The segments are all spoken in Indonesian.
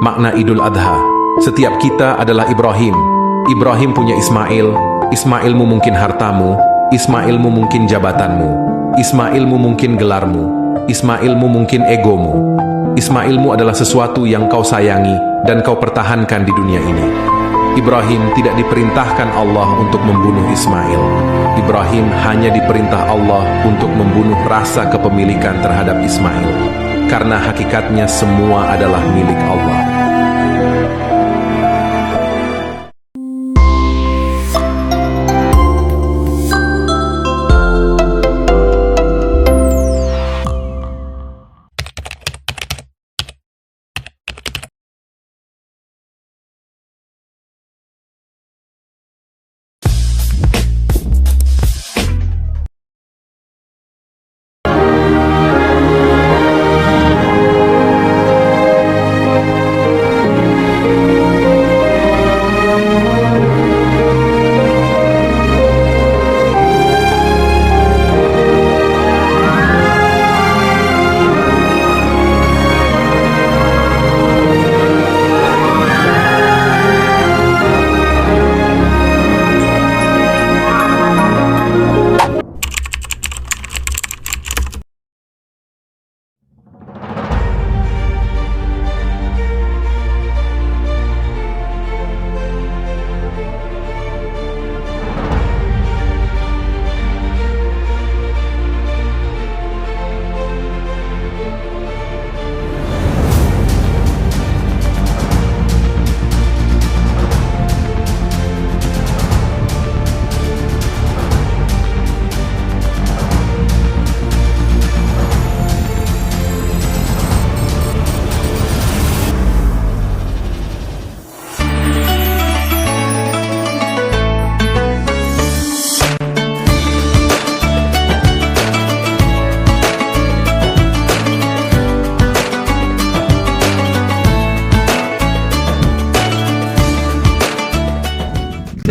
makna Idul Adha. Setiap kita adalah Ibrahim. Ibrahim punya Ismail. Ismailmu mungkin hartamu, Ismailmu mungkin jabatanmu, Ismailmu mungkin gelarmu, Ismailmu mungkin egomu. Ismailmu adalah sesuatu yang kau sayangi dan kau pertahankan di dunia ini. Ibrahim tidak diperintahkan Allah untuk membunuh Ismail. Ibrahim hanya diperintah Allah untuk membunuh rasa kepemilikan terhadap Ismail, karena hakikatnya semua adalah milik Allah.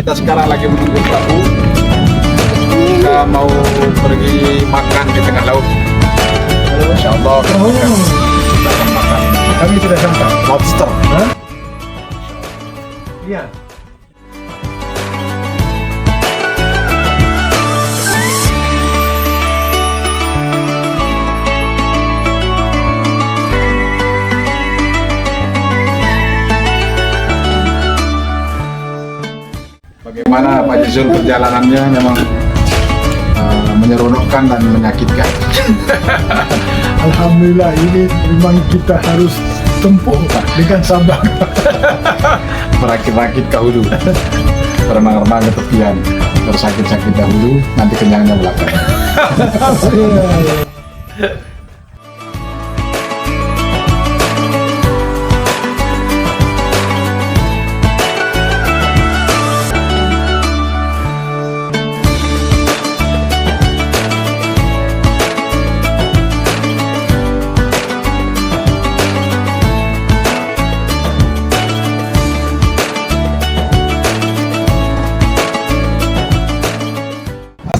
Kita sekarang lagi menunggu perahu. Kita mau pergi makan di tengah laut. Insya Allah kita akan makan. Kami sudah sampai. Lobster. Iya. Bagaimana Pak Jizul perjalanannya? Memang menyeronokkan dan menyakitkan. Alhamdulillah, ini memang kita harus tempuh dengan sabar. Merakit-rakit ke hulu, berenang-renang ke tepian, bersakit-sakit dahulu, nanti kenyangnya belakang.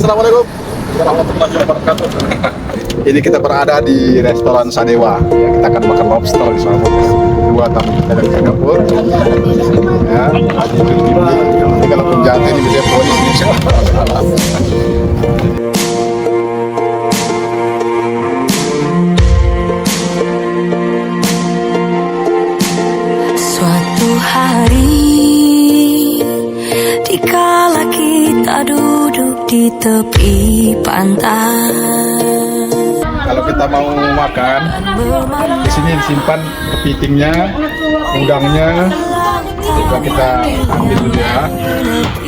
Assalamualaikum warahmatullahi wabarakatuh. Ini kita berada di restoran Sadewa. Kita akan makan lobster di sana. Dua tamu kita dari Singapura. Ya, ini kalau penjahat ini dia polis ini. Suatu hari dikala kita duduk di tepi pantai. Kalau kita mau makan, di sini simpan kepitingnya, udangnya, juga kita ambil dulu ya.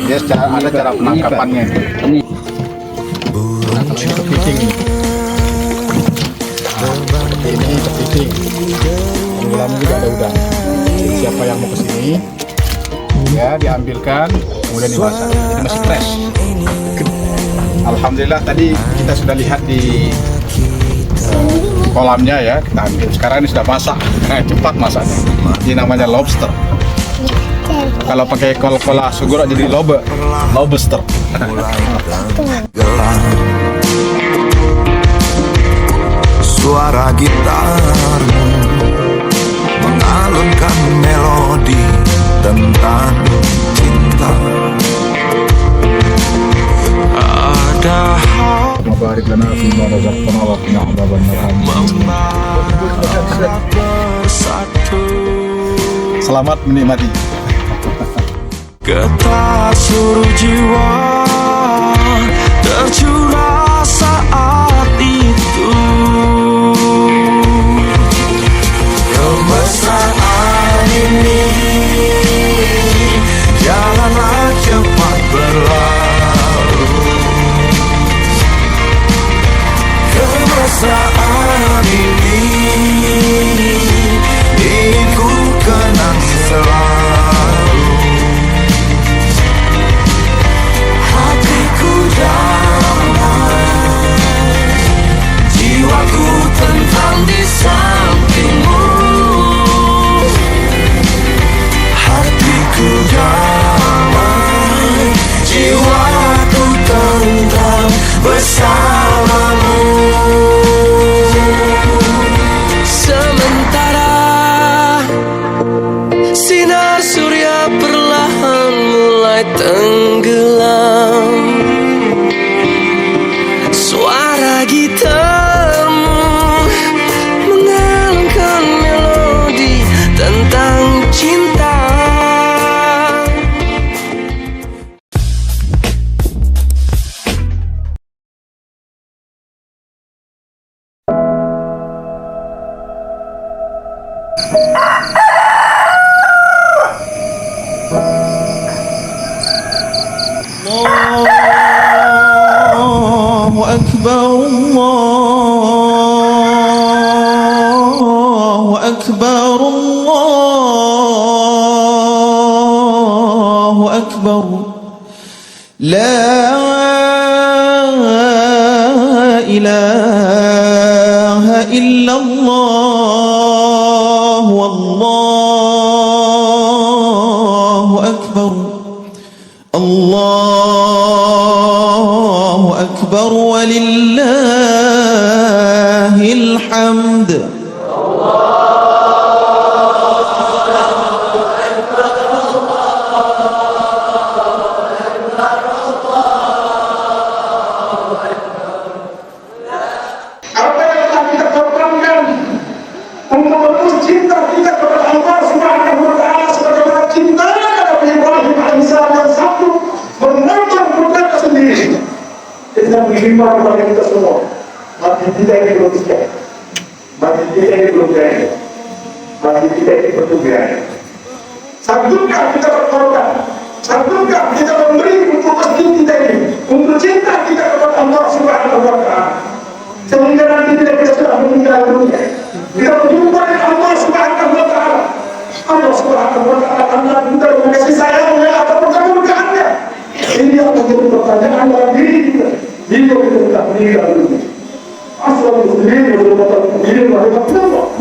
Dia ada cara penangkapannya. Nah, kalau ini kepiting, ini kepiting. Dalam juga ada udang. Jadi siapa yang mau kesini, ya diambilkan, kemudian dimasak. Ini masih fresh. Alhamdulillah tadi kita sudah lihat di kolamnya ya, kita ambil. Sekarang ini sudah masak, cepat masaknya. Ini namanya lobster. Kalau pakai kol-kola sugur jadi lobster. Suara gitarmu mengalunkan Selamat menikmati. Getar seluruh jiwa tercurah saat itu. Kemesraan ini jalanlah cepat berlalu. Kemesraan ini ingin ku kenang selalu. Hatiku damai, jiwaku tentram di sampingmu. Hatiku damai, jiwaku tentram bersamamu. Sementara sinar surya perlahan mulai tenggelam, suara gitarmu mengalunkan melodi tentang cinta. Allahu Akbar, Allahu Akbar, Allahu Akbar. La ilaha illallah, wallahu akbar. Allahu akbar walillahil hamd. Apa yang telah kita korbankan untuk menuju cinta kita kepada Allah Subhanahu wa Ta'ala, sebagaimana cinta kepada Ibrahim alaihissalam yang satu menonton putranya sendiri. Kita menghimbau kepada kita semua, mati kita ini belum selesai, mati kita ini belum berakhir, mati kita ini belum berakhir. Sanggupkah kita berkorban? Sanggupkah kita memberi untuk masjid kita ini, untuk cinta kita kepada Allah Subhanahu wa Ta'ala? Sehingga nanti kita sudah meninggal dunia, kita menjumpai Allah Subhanahu wa Ta'ala. Allah Subhanahu wa Ta'ala akan kita mengasih sayangnya ataupun kemurkaannya. Ini yang menjadi pertanyaan dalam diri kita. Jika kita sudah meninggal dunia, asal muslimin berbuat muslimin rahimahullah.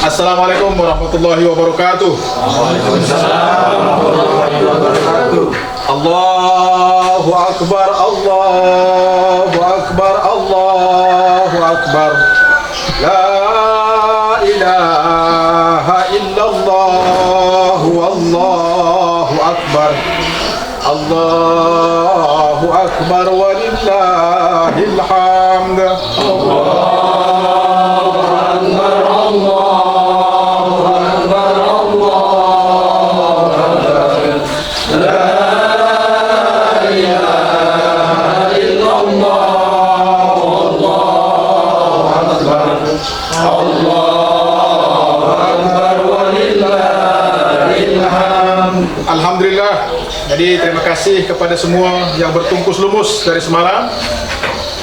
Assalamualaikum warahmatullahi wabarakatuh. Allahu Allahu Akbar, Allahu Akbar, Allahu Akbar. La ilaha illallah, Wallahu Akbar. Allahu Akbar walillahil hamd. Alhamdulillah. Jadi terima kasih kepada semua yang bertungkus lumus dari semalam.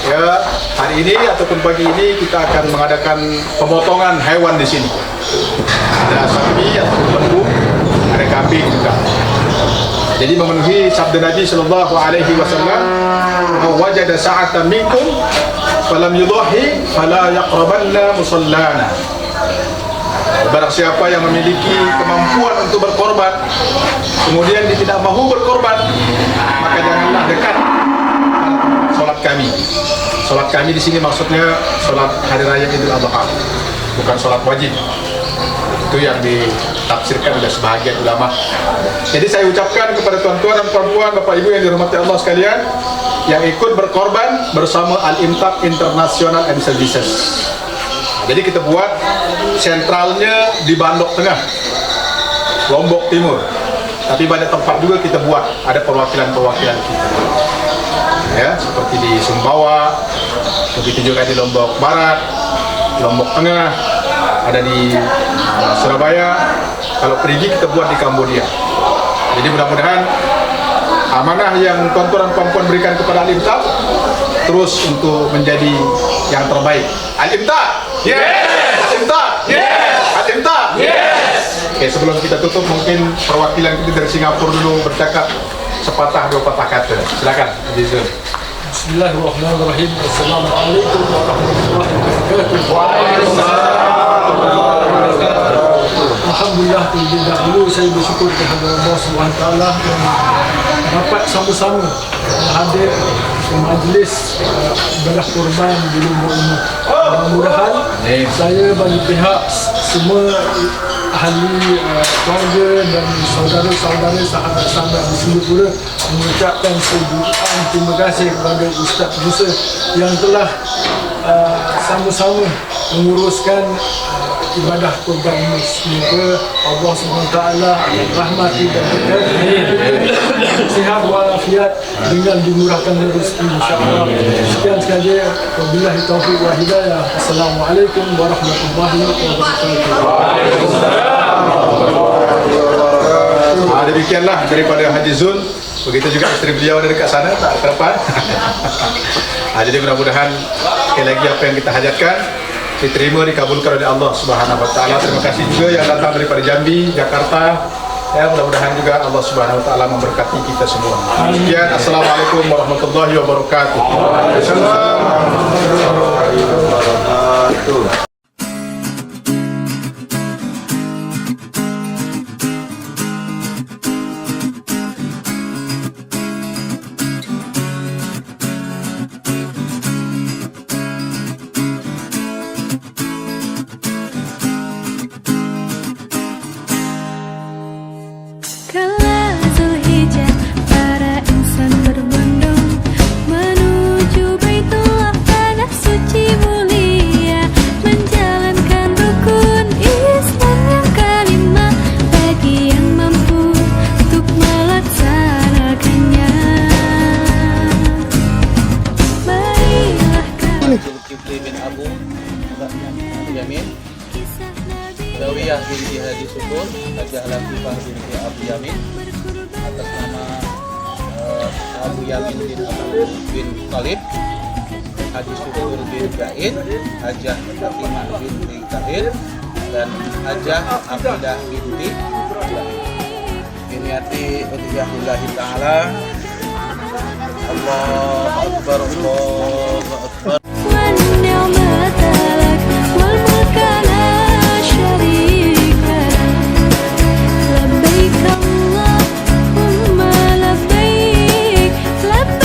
Ya, hari ini ataupun pagi ini kita akan mengadakan pemotongan hewan di sini. Ada sapi ataupun lembu, ada kambing juga. Jadi memenuhi sabda Nabi sallallahu alaihi wasallam, "Man wajada sa'atan minkum falam yudhi fala yaqrabanna musallana." Barang siapa yang memiliki kemampuan untuk berkorban, kemudian dia tidak mahu berkorban, maka janganlah dekat solat kami. Solat kami di sini maksudnya solat hari raya Idul Adha, bukan solat wajib. Itu yang ditafsirkan oleh sebahagian ulama. Jadi saya ucapkan kepada tuan-tuan dan puan-puan, bapak ibu yang dirahmati Allah sekalian, yang ikut berkorban bersama Al-Imtak International and Services. Jadi kita buat sentralnya di Bandok Tengah, Lombok Timur. Tapi banyak tempat juga kita buat, ada perwakilan-perwakilan kita. Ya, seperti di Sumbawa, begitu juga di Lombok Barat, Lombok Tengah, ada di Surabaya. Kalau pergi kita buat di Kambodia. Jadi mudah-mudahan amanah yang tuan-tuan dan puan-puan berikan kepada Al-Imtak terus untuk menjadi yang terbaik. Al-Imtak! Yes! Al-Imtak! Yes! Al-Imtak! Yes! Oke, sebelum kita tutup mungkin perwakilan kita dari Singapura dulu bercakap sepatah dua patah kata. Silakan, Jizul. Bismillahirrahmanirrahim. Assalamualaikum warahmatullahi wabarakatuh. Alhamdulillah, terlebih dahulu saya bersyukur kepada Allah SWT yang dapat sama-sama hadir ke majlis ibadah kurban di Lombok ini. Mudah-mudahan saya bagi pihak semua ahli keluarga dan saudara-saudara sahabat-sahabat di Singapura mengucapkan sejutaan terima kasih kepada Ustaz Musa yang telah sama-sama menguruskan ibadah kurban ini. Semoga Allah SWT rahmati dan berkati sihat walafiat dengan dimurahkan rezeki insyaAllah. Sekian sahaja. Wabillahi taufiq wa hidayah. Assalamualaikum warahmatullahi wabarakatuh. Demikianlah daripada Haji Zul. Begitu juga istri beliau dari dekat sana, tak ke depan. Jadi mudah-mudahan sekali lagi apa yang kita hajatkan diterima, dikabulkan oleh Allah Subhanahu wa taala. Terima kasih juga yang datang daripada Jambi, Jakarta. Ya, mudah-mudahan juga Allah Subhanahu wa taala memberkati kita semua. Sekian, assalamualaikum warahmatullahi wabarakatuh. Kala Zulhijjah, para insan berbondong menuju Baitullah, tanah suci mulia, menjalankan rukun Islam yang kelima bagi yang mampu untuk melaksanakannya. Marilah kami Zulkifli bin Abu Yamin, kisah Nabi Dawiyah binti Haji Syukur, Hajah Latifah binti Abu Yamin, atas nama Abu Yamin bin Abu bin Talib, Haji Syukur bin Zaid, Hajah Fatimah binti Tahir, dan Hajah Abidah binti Biniati Udhiyahullahi Ta'ala. Allahu Akbar, Allahu Akbar. والنعمة لك والملك لا شريك لك لبيك اللهم لبيك لبيك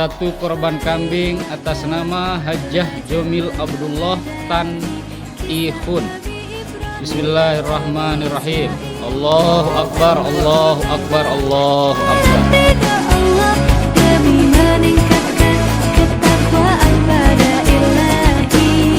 Satu korban kambing atas nama Hajjah Jomil Abdullah Tan Ihun. Bismillahirrahmanirrahim. Allahu Akbar, Allahu Akbar, Allahu Akbar. Beda Allah demi meningkatkan ketakwaan pada Ilahi.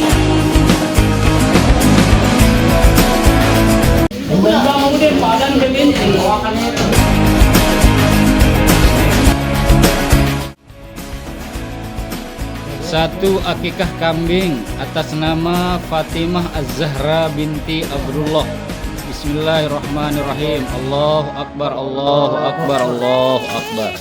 Satu akikah kambing atas nama Fatimah Az-Zahra binti Abdullah. Bismillahirrahmanirrahim. Allahu Akbar, Allahu Akbar, Allahu Akbar.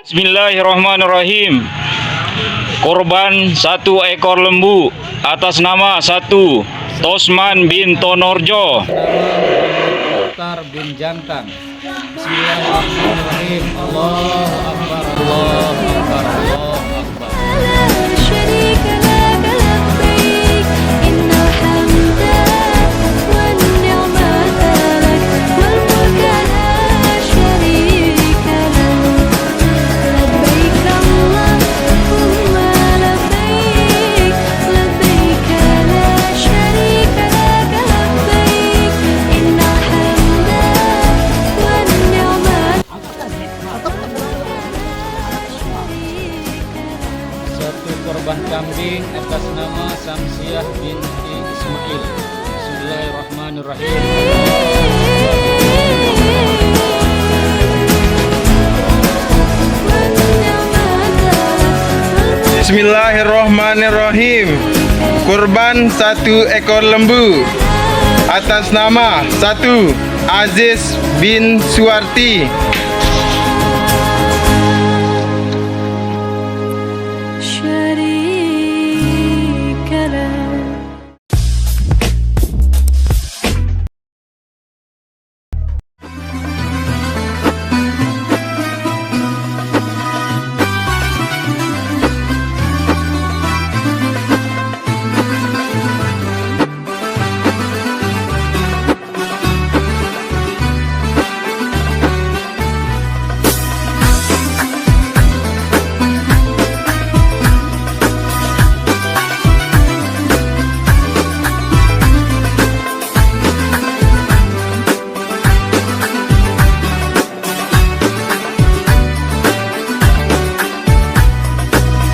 Bismillahirrahmanirrahim. Korban satu ekor lembu atas nama satu Tosman bin Tonorjo. Mukhtar bin Jantan. Bismillahirrahmanirrahim. Allahu Akbar, Allahu Akbar, Allahu Akbar. لا شريك لك لبيك إن الحمد والنعمة لك والملك لا شريك لك لبيك اللهم لبيك لبيك لا شريك لك لبيك إن الحمد والنعمة Satu korban kambing atas nama Samsiah binti Ismail. Bismillahirrahmanirrahim. Bismillahirrahmanirrahim. Kurban satu ekor lembu atas nama satu Aziz bin Suwarti. شريك له.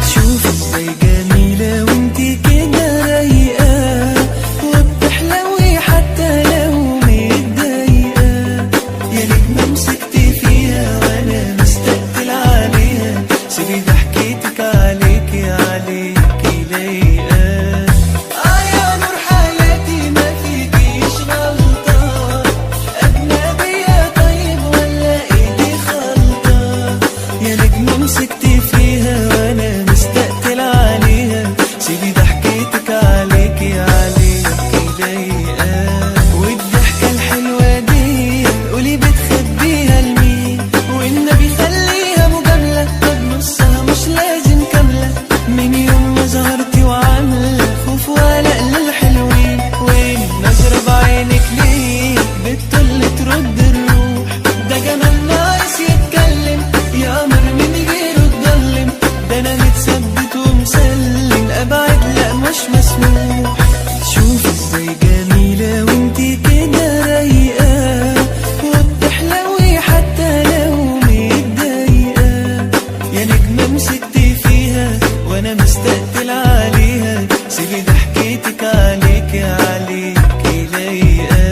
شوف ازاي جميلة وانتي كده رايقة وبتحلوي حتى لو متضايقة. يا نجمة مسكتي فيها وانا مستقبل عليها. سيبي ضحكتك عليكي عليكي لايقة. يا نور حياتي ما فيكيش غلطة. أجنبية طيب ولا ايدي خلطة. يا نجمة مسكتي فيها وانا مستقتل عليها. سيبي ضحكتك عليكي عليكي لايقة. والضحكة الحلوة دي قولي بتخبيها لمين. والنبي خليها مجاملة. طب نصها مش لازم كاملة. من يوم ما ظهرتي وعاملة خوف وقلق للحلوين. والنظرة بعينك ليه بتطل ترد الروح. ده جمال ناقص يتكلم. يا قمر من غيره اتظلم. ده انا متثبت ومسلم. ابعد لا مش مسموح. شوف ازاي جميلة وانتي كده رايقة وبتحلوي حتى لو متضايقة. يا نجمة مسكتي فيها وانا مستقتل عليها. سيبي ضحكتك عليكي عليكي لايقة.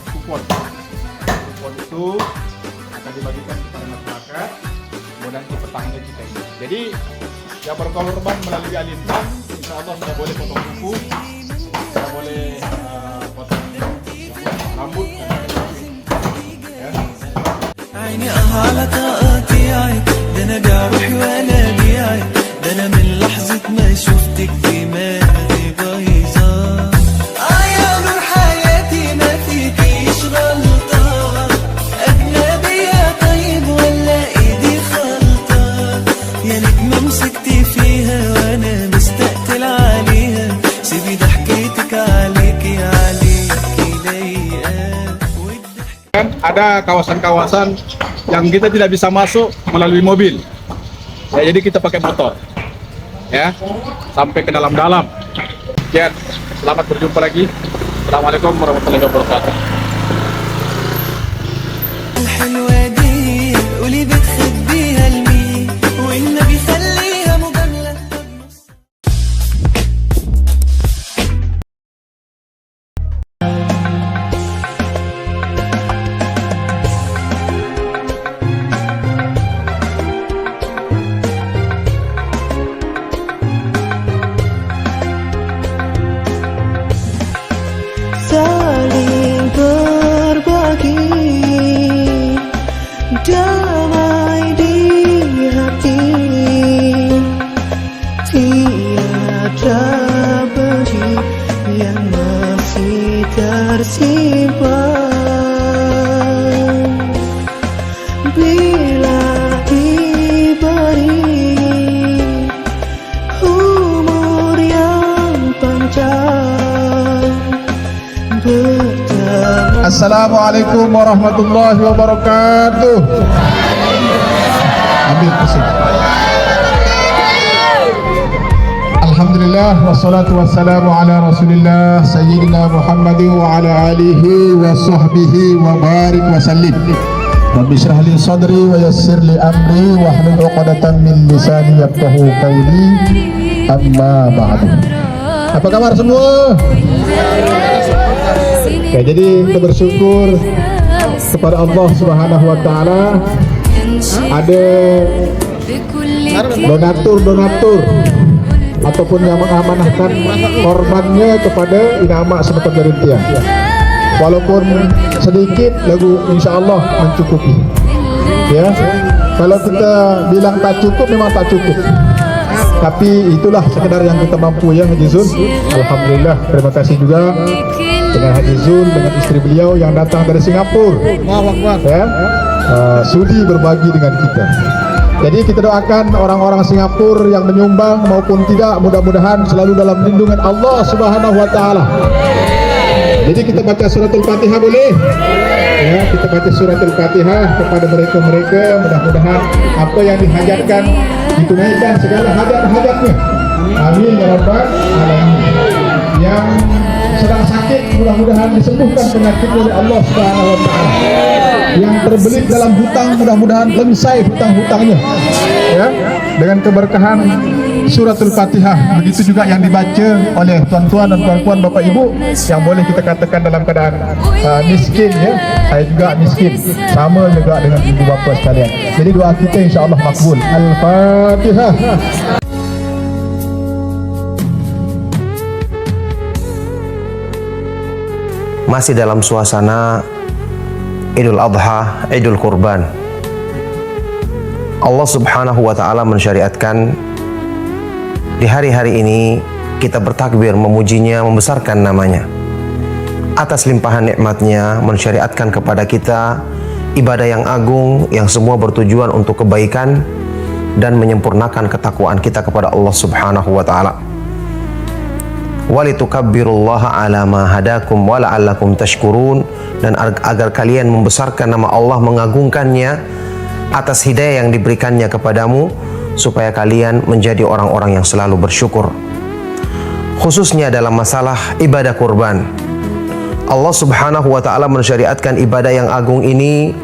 Kupon itu akan dibagikan kepada masyarakat kemudian ke tetangga kita ini. Jadi yang berkorban melalui Alintang, insya Allah sudah boleh potong kuku, sudah boleh potong rambut dan lain-lain. Ya. عيني على تقاطيعك. ده انا بيع روحي وانا بيعك. ده انا من لحظة ما شفتك دماغي بايظة. يا نور حياتي ما فيكيش غلطة. أجنبية طيب فيها وانا مستقتل عليها سيبي ضحكتك عليكي عليكي لايقة Kan ada kawasan-kawasan yang kita tidak bisa masuk melalui mobil. Ya, jadi kita pakai motor. Ya, sampai ke dalam-dalam. Sekian, selamat berjumpa lagi. Assalamualaikum warahmatullahi wabarakatuh. الحلوة دي قولي بتخبيها لمين والنبي خليها مجاملة saling berbagi damai di hati, tiada benci yang masih tersimpan bila diberi umur yang panjang. Assalamualaikum warahmatullahi wabarakatuh. Ambil kasih. Alhamdulillah wassalatu wassalamu ala Rasulillah Sayyidina Muhammadin wa ala alihi wa sahbihi wa barik wa sallim. Rabbi shrah li sadri wa yassir li amri wa hlul 'uqdatam min lisani yafqahu qawli. Amma ba'du. Apa kabar semua? Ya, jadi kita bersyukur kepada Allah Subhanahu wa taala ada donatur ataupun yang mengamanahkan korbannya kepada Inama Semeton Jarintia. Walaupun sedikit lagu insyaallah mencukupi. Ya. Kalau kita bilang tak cukup memang tak cukup. Tapi itulah sekedar yang kita mampu ya Haji Zul. Alhamdulillah, terima kasih juga dengan Haji Zul dengan istri beliau yang datang dari Singapura. Ya, sudi berbagi dengan kita. Jadi kita doakan orang-orang Singapura yang menyumbang maupun tidak, mudah-mudahan selalu dalam lindungan Allah Subhanahu wa taala. Jadi kita baca suratul Fatihah boleh? Ya, kita baca suratul Fatihah kepada mereka-mereka, mudah-mudahan apa yang dihajatkan ditunaikan segala hajat-hajatnya. Amin ya rabbal alamin. Yang sedang sakit mudah-mudahan disembuhkan penyakitnya oleh Allah Subhanahu wa taala. Yang terbelit dalam hutang mudah-mudahan selesai hutang-hutangnya. Ya, dengan keberkahan suratul Fatihah. Begitu juga yang dibaca oleh tuan-tuan dan puan-puan, Bapak Ibu yang boleh kita katakan dalam keadaan miskin ya. Saya juga miskin, sama juga dengan ibu bapa sekalian. Jadi doa kita insya-Allah makbul. Al-Fatihah. Masih dalam suasana Idul Adha, Idul Kurban. Allah Subhanahu wa taala mensyariatkan di hari-hari ini kita bertakbir, memujinya, membesarkan namanya. Atas limpahan nikmatnya mensyariatkan kepada kita ibadah yang agung yang semua bertujuan untuk kebaikan dan menyempurnakan ketakwaan kita kepada Allah Subhanahu wa taala. Walitukabbirullaha ala ma hadakum wa la'allakum tashkurun, dan agar kalian membesarkan nama Allah, mengagungkannya atas hidayah yang diberikannya kepadamu supaya kalian menjadi orang-orang yang selalu bersyukur. Khususnya dalam masalah ibadah kurban, Allah Subhanahu wa taala mensyariatkan ibadah yang agung ini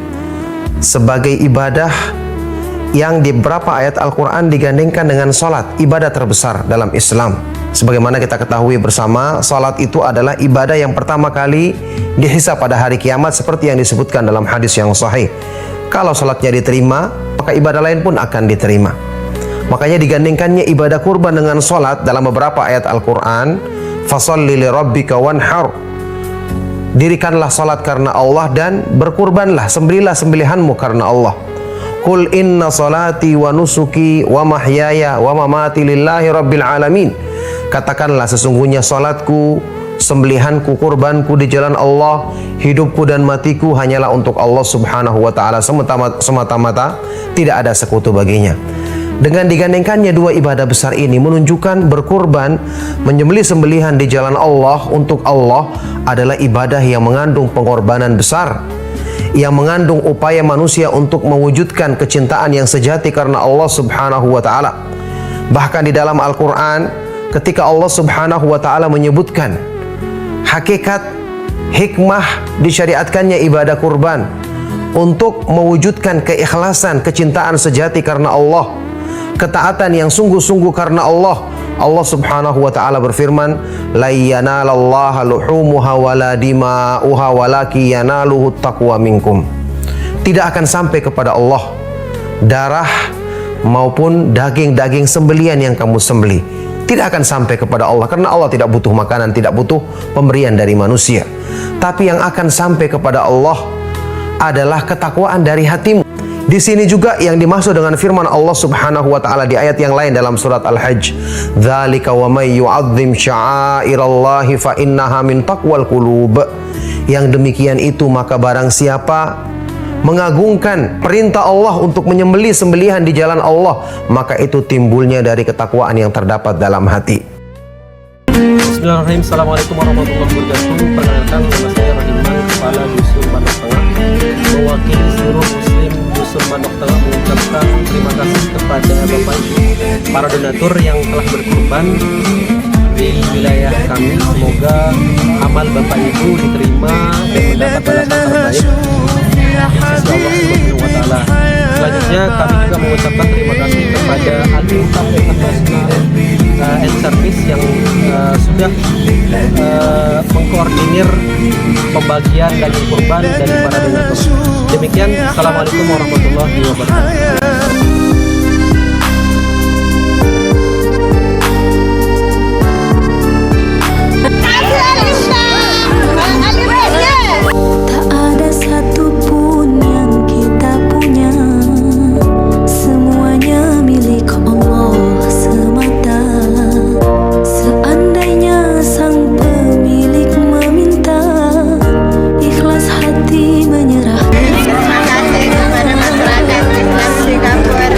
sebagai ibadah yang di beberapa ayat Al-Quran digandengkan dengan salat, ibadah terbesar dalam Islam. Sebagaimana kita ketahui bersama, salat itu adalah ibadah yang pertama kali dihisab pada hari kiamat seperti yang disebutkan dalam hadis yang sahih. Kalau salatnya diterima, maka ibadah lain pun akan diterima. Makanya digandengkannya ibadah kurban dengan salat dalam beberapa ayat Al-Quran. Fasalli li rabbika wanhar, dirikanlah salat karena Allah dan berkurbanlah, sembelilah sembelihanmu karena Allah. Qul inna salati wa nusuki wa mahyaya wa mamati lillahi rabbil alamin. Katakanlah sesungguhnya salatku, sembelihanku, kurbanku di jalan Allah, hidupku dan matiku hanyalah untuk Allah Subhanahu wa taala semata-mata, tidak ada sekutu baginya. Dengan digandengkannya dua ibadah besar ini menunjukkan berkurban, menyembelih sembelihan di jalan Allah untuk Allah adalah ibadah yang mengandung pengorbanan besar, yang mengandung upaya manusia untuk mewujudkan kecintaan yang sejati karena Allah Subhanahu wa taala. Bahkan di dalam Al-Qur'an ketika Allah Subhanahu wa taala menyebutkan hakikat hikmah disyariatkannya ibadah kurban untuk mewujudkan keikhlasan, kecintaan sejati karena Allah, ketaatan yang sungguh-sungguh karena Allah. Allah Subhanahu wa taala berfirman, "La yanalallaha luhumuha wala dima'uha walaki yanaluhu taqwa minkum." Tidak akan sampai kepada Allah darah maupun daging-daging sembelian yang kamu sembelih. Tidak akan sampai kepada Allah karena Allah tidak butuh makanan, tidak butuh pemberian dari manusia. Tapi yang akan sampai kepada Allah adalah ketakwaan dari hatimu. Di sini juga yang dimaksud dengan firman Allah Subhanahu wa taala di ayat yang lain dalam surat Al-Hajj, "Dzalika wa may yu'azzim sya'airallahi fa innaha min taqwal qulub." Yang demikian itu maka barang siapa mengagungkan perintah Allah untuk menyembelih sembelihan di jalan Allah, maka itu timbulnya dari ketakwaan yang terdapat dalam hati. Bismillahirrahmanirrahim. Assalamualaikum warahmatullahi wabarakatuh. Perkenalkan, nama saya Rahiman, Kepala Dusun Mandok Tengah. Mewakili seluruh muslim Dusun Mandok Tengah mengucapkan terima kasih kepada Bapak Ibu para donatur yang telah berkorban di wilayah kami. Semoga amal Bapak Ibu diterima dan mendapat balasan terbaik di sisi Allah Subhanahu wa taala. Selanjutnya kami juga mengucapkan terima kasih kepada Al-Infaq and Service yang sudah mengkoordinir pembagian daging kurban dari para donatur. Demikian, Assalamualaikum warahmatullahi wabarakatuh. Tak ada satupun yang kita punya, semuanya milik Allah semata. Seandainya sang pemilik meminta, ikhlas hati menyerahkan. Terima kasih kepada masyarakat Islam Singapura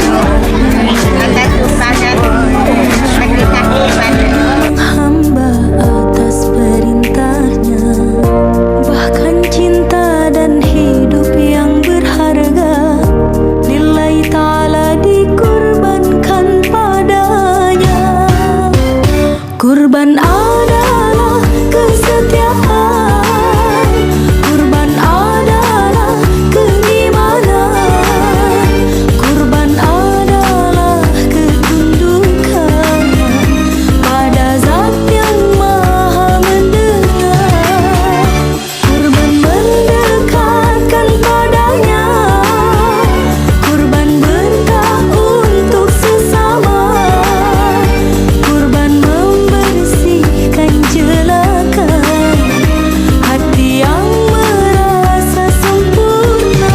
atas sumbangan berikan ibadah. Hamba atas perintahnya, bahkan cinta dan hidup yang berharga lillahi ta'ala dikurbankan padanya. Kurban adalah kesetiaan, kurban adalah keimanan, kurban adalah ketundukan pada Zat yang Maha mendengar. Kurban mendekatkan padanya, kurban berkah untuk sesama, kurban membersihkan jelakan hati yang merasa sempurna.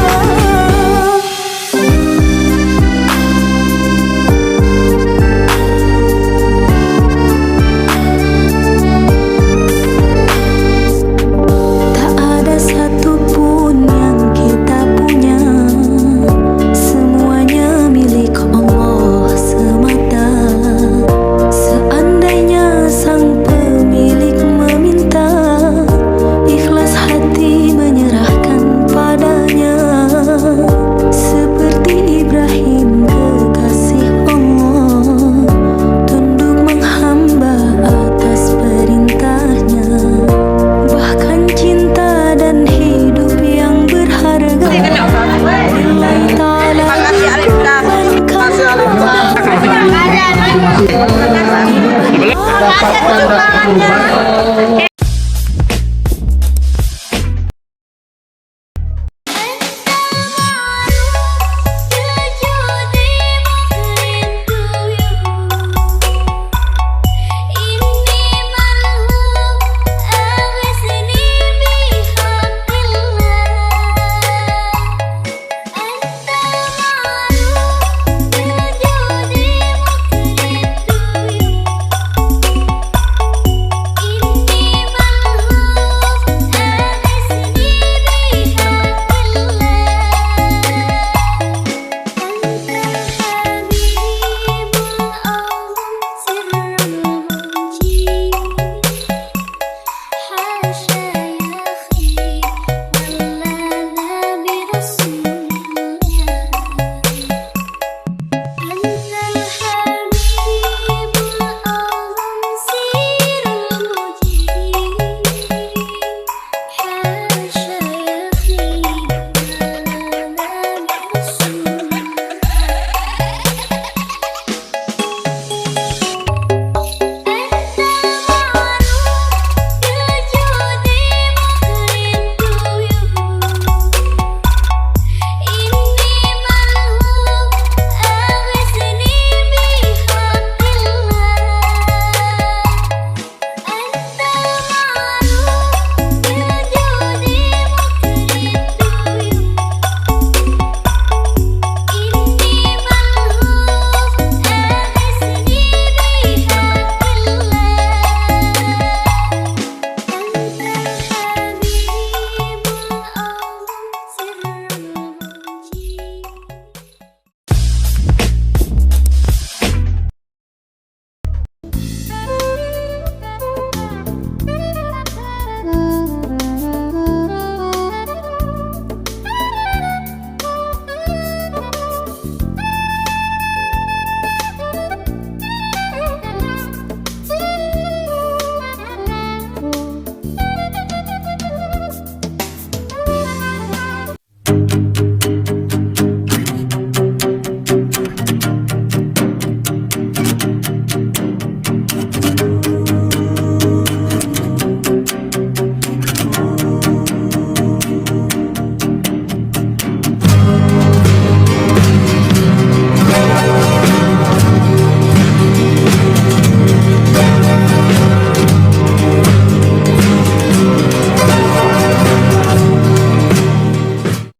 Tak ada satupun yang kita punya, semuanya milik Allah semata. Seandainya sang pemilik meminta, ikhlas hati menyerahkan padanya. Seperti Ibrahim kekasih Allah, tunduk menghamba atas perintahnya, bahkan cinta dan hidup yang berharga lillahi ta'ala dikurbankan.